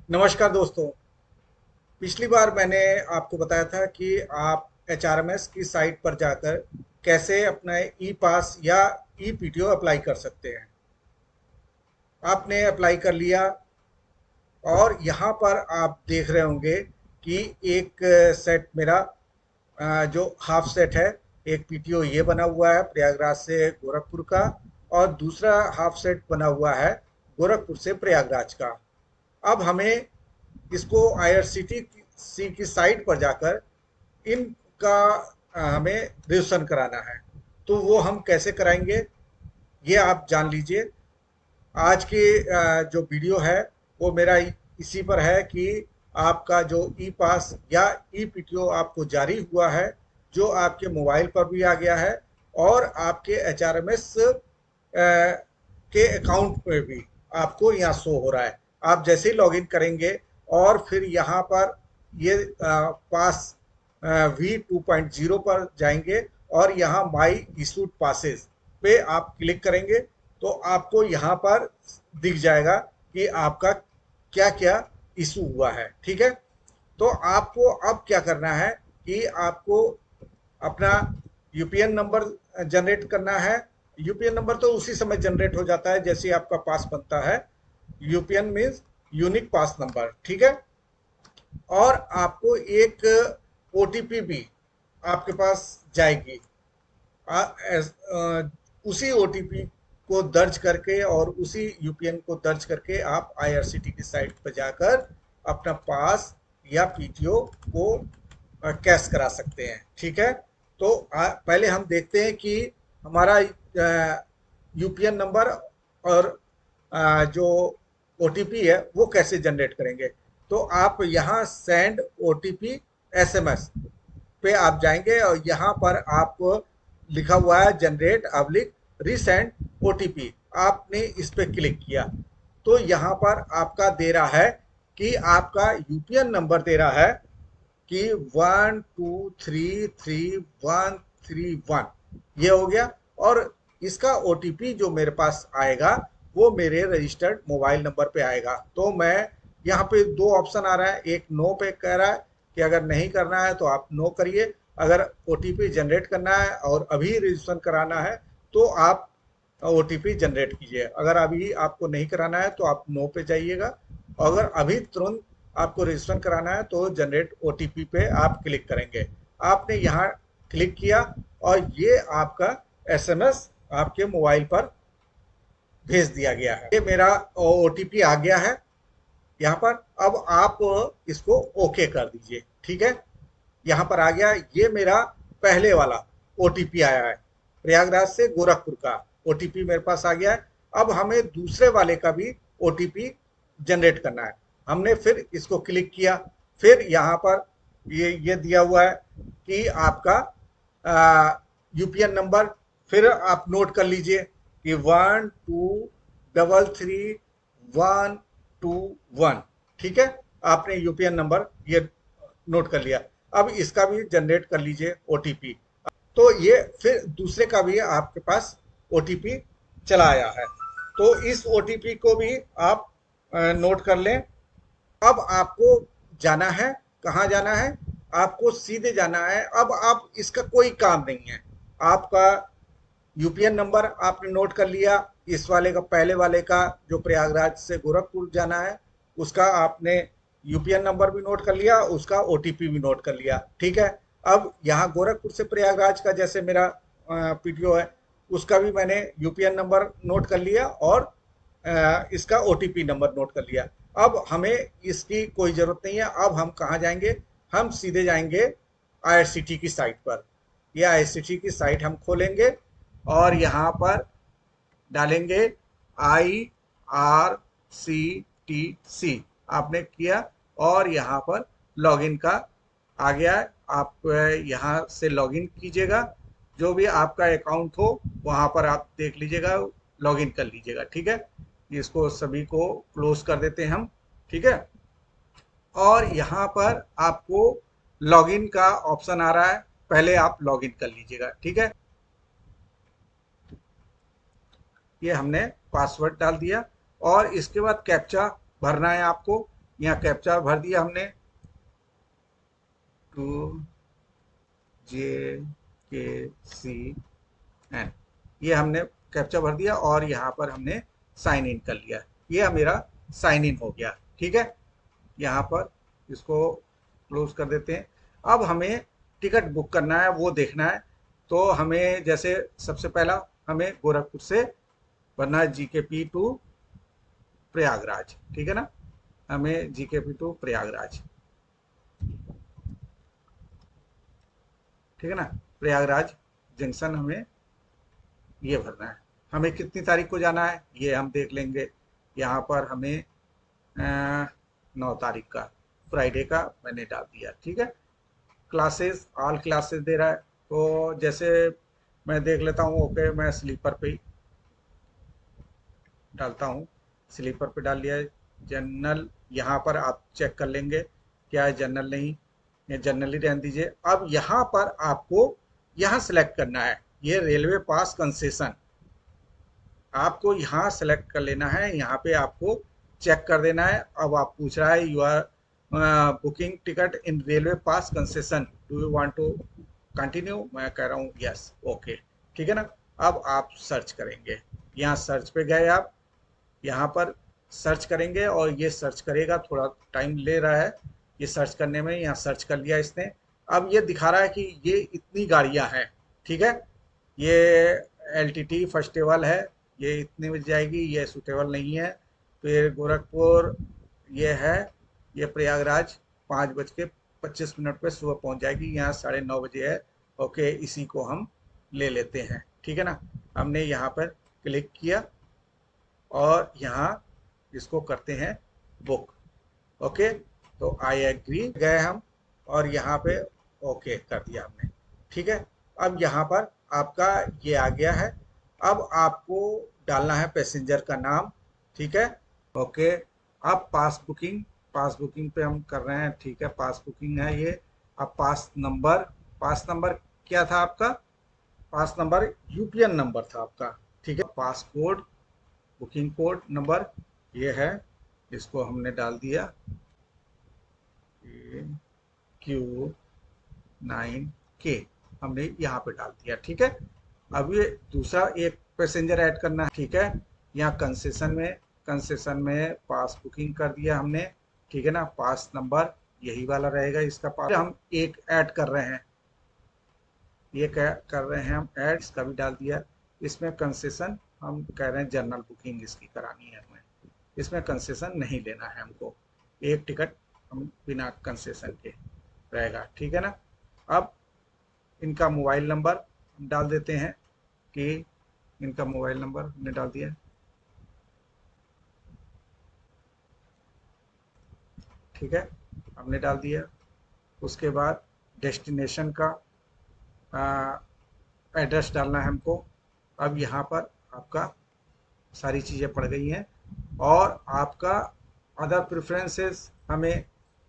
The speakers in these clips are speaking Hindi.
नमस्कार दोस्तों। पिछली बार मैंने आपको बताया था कि आप एचआरएमएस की साइट पर जाकर कैसे अपना ई पास या ई पीटीओ अप्लाई कर सकते हैं। आपने अप्लाई कर लिया और यहाँ पर आप देख रहे होंगे कि एक सेट मेरा जो हाफ सेट है, एक पीटीओ ये बना हुआ है प्रयागराज से गोरखपुर का, और दूसरा हाफ सेट बना हुआ है गोरखपुर से प्रयागराज का। अब हमें इसको आईआरसीटीसी की साइट पर जाकर इनका हमें रजिस्ट्रेशन कराना है। तो वो हम कैसे कराएंगे, ये आप जान लीजिए। आज की जो वीडियो है वो मेरा इसी पर है कि आपका जो ई पास या ई पीटीओ आपको जारी हुआ है, जो आपके मोबाइल पर भी आ गया है और आपके एचआरएमएस के अकाउंट में भी आपको यहाँ शो हो रहा है। आप जैसे ही लॉगिन करेंगे और फिर यहाँ पर ये पास V 2.0 पर जाएंगे और यहाँ माई इशूड पासेस पे आप क्लिक करेंगे तो आपको यहाँ पर दिख जाएगा कि आपका क्या क्या इशू हुआ है। ठीक है, तो आपको अब क्या करना है कि आपको अपना यूपीएन नंबर जनरेट करना है। यूपीएन नंबर तो उसी समय जनरेट हो जाता है जैसे आपका पास बनता है। यूपीएन मीन्स यूनिक पास नंबर। ठीक है, और आपको एक ओटीपी भी आपके पास जाएगी। उसी ओटीपी को दर्ज करके और उसी यूपीएन को दर्ज करके आप आईआरसीटी की साइट पर जाकर अपना पास या पीटीओ को कैश करा सकते हैं। ठीक है, तो पहले हम देखते हैं कि हमारा यूपीएन नंबर और जो ओटीपी है वो कैसे जनरेट करेंगे। तो आप यहाँ सेंड ओटीपी एसएमएस पे आप जाएंगे और यहाँ पर आपको लिखा हुआ है जनरेट अब्लिक रीसेंड ओटीपी। आपने इस पे क्लिक किया तो यहाँ पर आपका दे रहा है कि आपका यूपीएन नंबर दे रहा है कि 1233131 ये हो गया। और इसका ओटीपी जो मेरे पास आएगा वो मेरे रजिस्टर्ड मोबाइल नंबर पे आएगा। तो मैं यहाँ पे दो ऑप्शन आ रहा है, एक नो पे कह रहा है कि अगर नहीं करना है तो आप नो करिए, अगर ओटीपी जनरेट करना है और अभी रजिस्ट्रेशन कराना है तो आप ओटीपी जनरेट कीजिए। अगर अभी आपको नहीं कराना है तो आप नो पे जाइएगा, अगर अभी तुरंत आपको रजिस्ट्रेशन कराना है तो जनरेट ओटीपी पे आप क्लिक करेंगे। आपने यहाँ क्लिक किया और ये आपका एसएमएस आपके मोबाइल पर भेज दिया गया है। ये मेरा ओटीपी आ गया है यहाँ पर। अब आप इसको ओके कर दीजिए। ठीक है, यहाँ पर आ गया। ये मेरा पहले वाला ओटीपी आया है, प्रयागराज से गोरखपुर का ओटीपी मेरे पास आ गया है। अब हमें दूसरे वाले का भी ओटीपी जनरेट करना है। हमने फिर इसको क्लिक किया, फिर यहाँ पर ये दिया हुआ है कि आपका यूपीएन नंबर फिर आप नोट कर लीजिए कि 1233121। ठीक है, आपने यूपीएन नंबर ये नोट कर लिया। अब इसका भी जनरेट कर लीजिए ओटीपी। तो ये फिर दूसरे का भी आपके पास ओटीपी चला आया है, तो इस ओटीपी को भी आप नोट कर लें। अब आपको जाना है, कहाँ जाना है, आपको सीधे जाना है। अब आप इसका कोई काम नहीं है। आपका यूपीएन नंबर आपने नोट कर लिया, इस वाले का पहले वाले का जो प्रयागराज से गोरखपुर जाना है उसका आपने यूपीएन नंबर भी नोट कर लिया, उसका ओटीपी भी नोट कर लिया। ठीक है, अब यहाँ गोरखपुर से प्रयागराज का जैसे मेरा पीटीओ है उसका भी मैंने यूपीएन नंबर नोट कर लिया और इसका ओटीपी नंबर नोट कर लिया। अब हमें इसकी कोई ज़रूरत नहीं है। अब हम कहाँ जाएंगे, हम सीधे जाएंगे आईआरसीटी की साइट पर। यह आईआरसीटी की साइट हम खोलेंगे और यहाँ पर डालेंगे IRCTC। आपने किया और यहाँ पर लॉगिन का आ गया है। आप यहाँ से लॉगिन कीजिएगा, जो भी आपका अकाउंट हो वहाँ पर आप देख लीजिएगा, लॉगिन कर लीजिएगा। ठीक है, इसको सभी को क्लोज कर देते हैं हम। ठीक है, और यहाँ पर आपको लॉगिन का ऑप्शन आ रहा है, पहले आप लॉगिन कर लीजिएगा। ठीक है, ये हमने पासवर्ड डाल दिया और इसके बाद कैप्चा भरना है आपको। यहाँ कैप्चा भर दिया हमने, 2JKCN, ये हमने कैप्चा भर दिया और यहाँ पर हमने साइन इन कर लिया। ये मेरा साइन इन हो गया। ठीक है, यहाँ पर इसको क्लोज कर देते हैं। अब हमें टिकट बुक करना है, वो देखना है। तो हमें जैसे सबसे पहला हमें गोरखपुर से बनना है GKP टू प्रयागराज। ठीक है ना, हमें GKP टू प्रयागराज, ठीक है ना, प्रयागराज जंक्शन हमें ये भरना है। हमें कितनी तारीख को जाना है ये हम देख लेंगे। यहाँ पर हमें 9 तारीख का, फ्राइडे का मैंने डाल दिया। ठीक है, क्लासेस ऑल क्लासेस दे रहा है, तो जैसे मैं देख लेता हूँ। ओके, मैं स्लीपर पे ही डालता हूँ, स्लीपर पे डाल लिया है। जनरल यहाँ पर आप चेक कर लेंगे क्या है, जनरल नहीं, ये जनरल ही रहने दीजिए। अब यहाँ पर आपको यहाँ सेलेक्ट करना है, ये रेलवे पास कंसेशन आपको यहाँ सेलेक्ट कर लेना है। यहाँ पे आपको चेक कर देना है। अब आप पूछ रहा है, you are booking ticket in railway pass concession, do you want to continue, मैं कह रहा हूँ यस, ओके। ठीक है ना, अब आप सर्च करेंगे, यहाँ सर्च पे गए आप, यहाँ पर सर्च करेंगे और ये सर्च करेगा, थोड़ा टाइम ले रहा है ये सर्च करने में। यहाँ सर्च कर लिया इसने। अब ये दिखा रहा है कि ये इतनी गाड़ियाँ हैं। ठीक है, ये LTT फेस्टिवल है, ये इतने बज जाएगी, ये सूटेबल नहीं है। फिर गोरखपुर ये है, ये प्रयागराज 5:25 पे सुबह पहुंच जाएगी, यहाँ 9:30 है। ओके, इसी को हम ले लेते हैं। ठीक है ना, हमने यहाँ पर क्लिक किया और यहाँ इसको करते हैं बुक। ओके, तो आई एग्री गए हम और यहाँ पे ओके कर दिया हमने। ठीक है, अब यहाँ पर आपका ये आ गया है। अब आपको डालना है पैसेंजर का नाम। ठीक है, ओके। अब पास बुकिंग पे हम कर रहे हैं। ठीक है, पास बुकिंग है ये। अब पास नंबर क्या था आपका? पास नंबर UPN नंबर था आपका। ठीक है, पास कोड, बुकिंग कोड नंबर ये है, इसको हमने डाल दिया, QQ9K हमने यहाँ पे डाल दिया। ठीक है, अब ये दूसरा एक पैसेंजर ऐड करना है। ठीक है, यहाँ कंसेशन में पास बुकिंग कर दिया हमने। ठीक है ना, पास नंबर यही वाला रहेगा इसका पास। हम एक ऐड कर रहे हैं, ये क्या कर रहे हैं हम ऐड, इसका भी डाल दिया। इसमें कंसेशन हम कह रहे हैं जनरल बुकिंग इसकी करानी है हमें, इसमें कंसेशन नहीं लेना है हमको, एक टिकट हम बिना कंसेशन के रहेगा। ठीक है ना, अब इनका मोबाइल नंबर हम डाल देते हैं कि इनका मोबाइल नंबर हमने डाल दिया। ठीक है, हमने डाल दिया। उसके बाद डेस्टिनेशन का एड्रेस डालना है हमको। अब यहाँ पर आपका सारी चीज़ें पड़ गई हैं और आपका अदर प्रेफरेंसेस हमें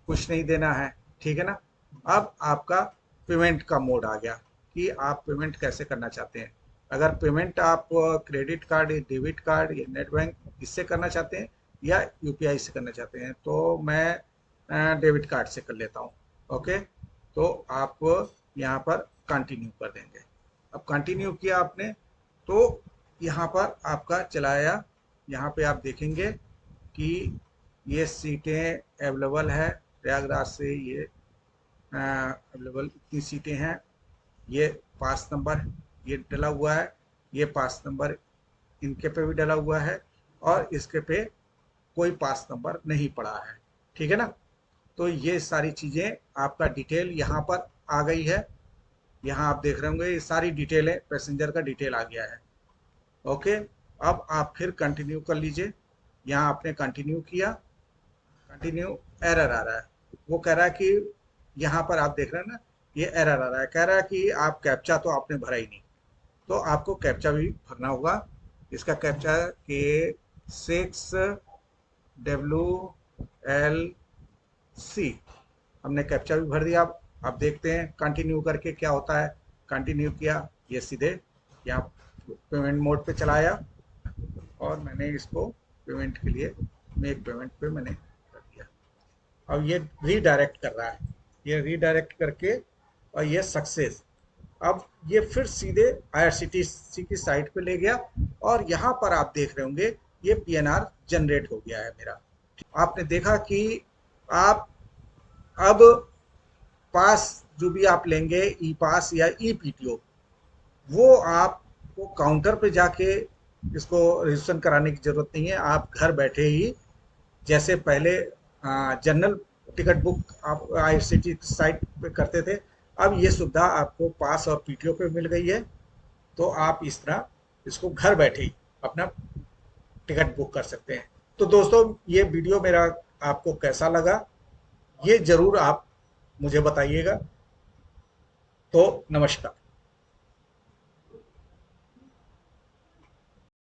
कुछ नहीं देना है। ठीक है ना, अब आपका पेमेंट का मोड आ गया कि आप पेमेंट कैसे करना चाहते हैं। अगर पेमेंट आप क्रेडिट कार्ड या डेबिट कार्ड या नेट बैंक इससे करना चाहते हैं या UPI से करना चाहते हैं, तो मैं डेबिट कार्ड से कर लेता हूँ। ओके, तो आप यहाँ पर कंटिन्यू कर देंगे। अब कंटिन्यू किया आपने तो यहाँ पर आपका चलाया, यहाँ पे आप देखेंगे कि ये सीटें अवेलेबल है प्रयागराज से, ये अवेलेबल इतनी सीटें हैं। ये पास नंबर ये डला हुआ है, ये पास नंबर इनके पे भी डला हुआ है और इसके पे कोई पास नंबर नहीं पड़ा है। ठीक है ना, तो ये सारी चीज़ें आपका डिटेल यहाँ पर आ गई है। यहाँ आप देख रहे होंगे ये सारी डिटेल पैसेंजर का डिटेल आ गया है। ओके, अब आप फिर कंटिन्यू कर लीजिए। यहाँ आपने कंटिन्यू किया, कंटिन्यू, एरर आ रहा है, वो कह रहा है कि यहाँ पर आप देख रहे हैं ना, ये एरर आ रहा है, कह रहा है कि आप कैप्चा तो आपने भरा ही नहीं, तो आपको कैप्चा भी भरना होगा। इसका कैप्चा K6WLC हमने कैप्चा भी भर दिया। अब देखते हैं कंटिन्यू करके क्या होता है। कंटिन्यू किया, ये सीधे यहाँ पेमेंट मोड पे चलाया और मैंने इसको पेमेंट के लिए मेक पेमेंट पे मैंने कर दिया। अब ये रीडायरेक्ट कर रहा है, ये रीडायरेक्ट करके और ये सक्सेस। अब ये फिर सीधे आईआरसीटीसी की साइट पे ले गया और यहाँ पर आप देख रहे होंगे ये पीएनआर जनरेट हो गया है मेरा। आपने देखा कि आप अब पास जो भी आप लेंगे, ई पास या ई पीटीओ, वो आपको काउंटर पे जाके इसको रजिस्ट्रेशन कराने की जरूरत नहीं है। आप घर बैठे ही, जैसे पहले जनरल टिकट बुक आप आईआरसीटी साइट पे करते थे, अब ये सुविधा आपको पास और पीटीओ पे मिल गई है। तो आप इस तरह इसको घर बैठे ही अपना टिकट बुक कर सकते हैं। तो दोस्तों, ये वीडियो मेरा आपको कैसा लगा, ये जरूर आप मुझे बताइएगा। तो नमस्कार।